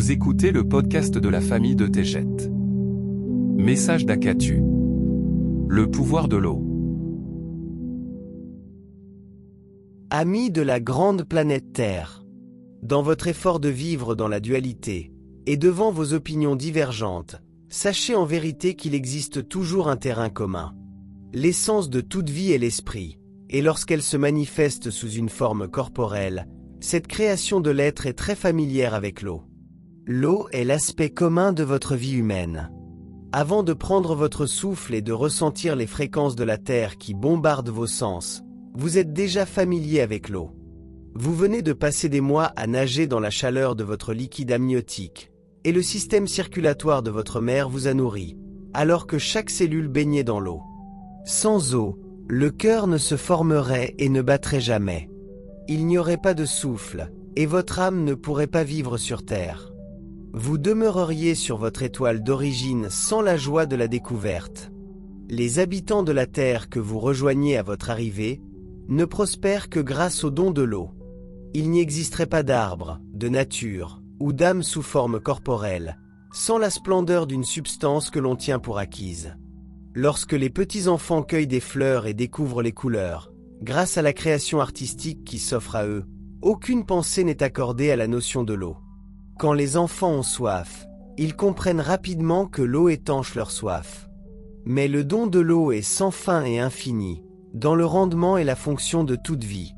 Vous écoutez le podcast de la famille de Tejet. Message d'Akatu. Le pouvoir de l'eau. Amis de la grande planète Terre, dans votre effort de vivre dans la dualité, et devant vos opinions divergentes, sachez en vérité qu'il existe toujours un terrain commun. L'essence de toute vie est l'esprit, et lorsqu'elle se manifeste sous une forme corporelle, cette création de l'être est très familière avec l'eau. L'eau est l'aspect commun de votre vie humaine. Avant de prendre votre souffle et de ressentir les fréquences de la Terre qui bombardent vos sens, vous êtes déjà familier avec l'eau. Vous venez de passer des mois à nager dans la chaleur de votre liquide amniotique, et le système circulatoire de votre mère vous a nourri, alors que chaque cellule baignait dans l'eau. Sans eau, le cœur ne se formerait et ne battrait jamais. Il n'y aurait pas de souffle, et votre âme ne pourrait pas vivre sur Terre. Vous demeureriez sur votre étoile d'origine sans la joie de la découverte. Les habitants de la Terre que vous rejoignez à votre arrivée ne prospèrent que grâce au don de l'eau. Il n'y existerait pas d'arbres, de nature, ou d'âme sous forme corporelle, sans la splendeur d'une substance que l'on tient pour acquise. Lorsque les petits-enfants cueillent des fleurs et découvrent les couleurs, grâce à la création artistique qui s'offre à eux, aucune pensée n'est accordée à la notion de l'eau. Quand les enfants ont soif, ils comprennent rapidement que l'eau étanche leur soif. Mais le don de l'eau est sans fin et infini, dans le rendement et la fonction de toute vie.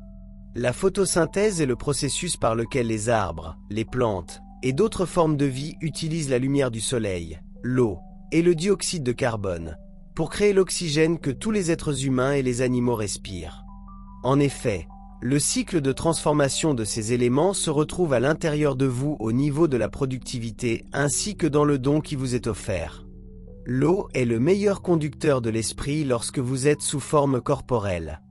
La photosynthèse est le processus par lequel les arbres, les plantes et d'autres formes de vie utilisent la lumière du soleil, l'eau et le dioxyde de carbone, pour créer l'oxygène que tous les êtres humains et les animaux respirent. En effet, le cycle de transformation de ces éléments se retrouve à l'intérieur de vous au niveau de la productivité ainsi que dans le don qui vous est offert. L'eau est le meilleur conducteur de l'esprit lorsque vous êtes sous forme corporelle.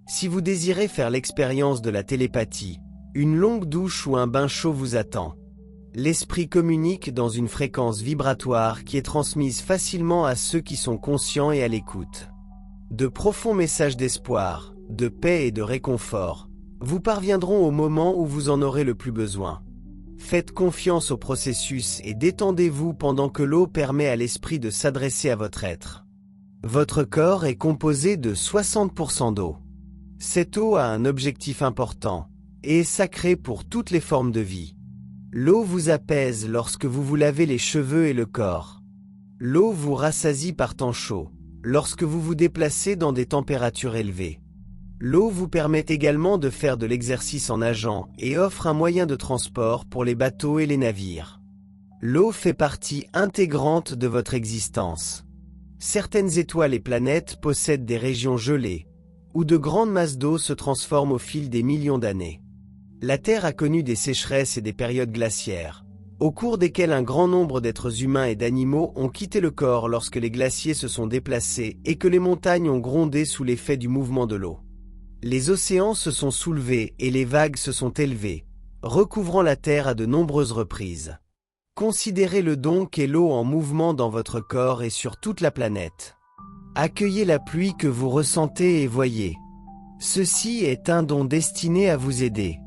Si vous désirez faire l'expérience de la télépathie, une longue douche ou un bain chaud vous attend. L'esprit communique dans une fréquence vibratoire qui est transmise facilement à ceux qui sont conscients et à l'écoute. De profonds messages d'espoir, de paix et de réconfort vous parviendront au moment où vous en aurez le plus besoin. Faites confiance au processus et détendez-vous pendant que l'eau permet à l'esprit de s'adresser à votre être. Votre corps est composé de 60% d'eau. Cette eau a un objectif important et est sacrée pour toutes les formes de vie. L'eau vous apaise lorsque vous vous lavez les cheveux et le corps. L'eau vous rassasie par temps chaud, lorsque vous vous déplacez dans des températures élevées. L'eau vous permet également de faire de l'exercice en nageant et offre un moyen de transport pour les bateaux et les navires. L'eau fait partie intégrante de votre existence. Certaines étoiles et planètes possèdent des régions gelées, où de grandes masses d'eau se transforment au fil des millions d'années. La Terre a connu des sécheresses et des périodes glaciaires, au cours desquelles un grand nombre d'êtres humains et d'animaux ont quitté le corps lorsque les glaciers se sont déplacés et que les montagnes ont grondé sous l'effet du mouvement de l'eau. Les océans se sont soulevés et les vagues se sont élevées, recouvrant la Terre à de nombreuses reprises. Considérez le don qu'est l'eau en mouvement dans votre corps et sur toute la planète. Accueillez la pluie que vous ressentez et voyez. Ceci est un don destiné à vous aider.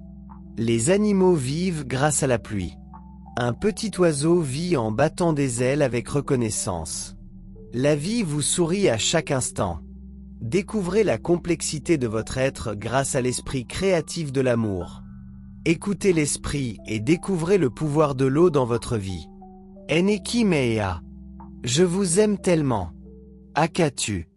Les animaux vivent grâce à la pluie. Un petit oiseau vit en battant des ailes avec reconnaissance. La vie vous sourit à chaque instant. Découvrez la complexité de votre être grâce à l'esprit créatif de l'amour. Écoutez l'esprit et découvrez le pouvoir de l'eau dans votre vie. Eneki Mea. Je vous aime tellement. Akatu.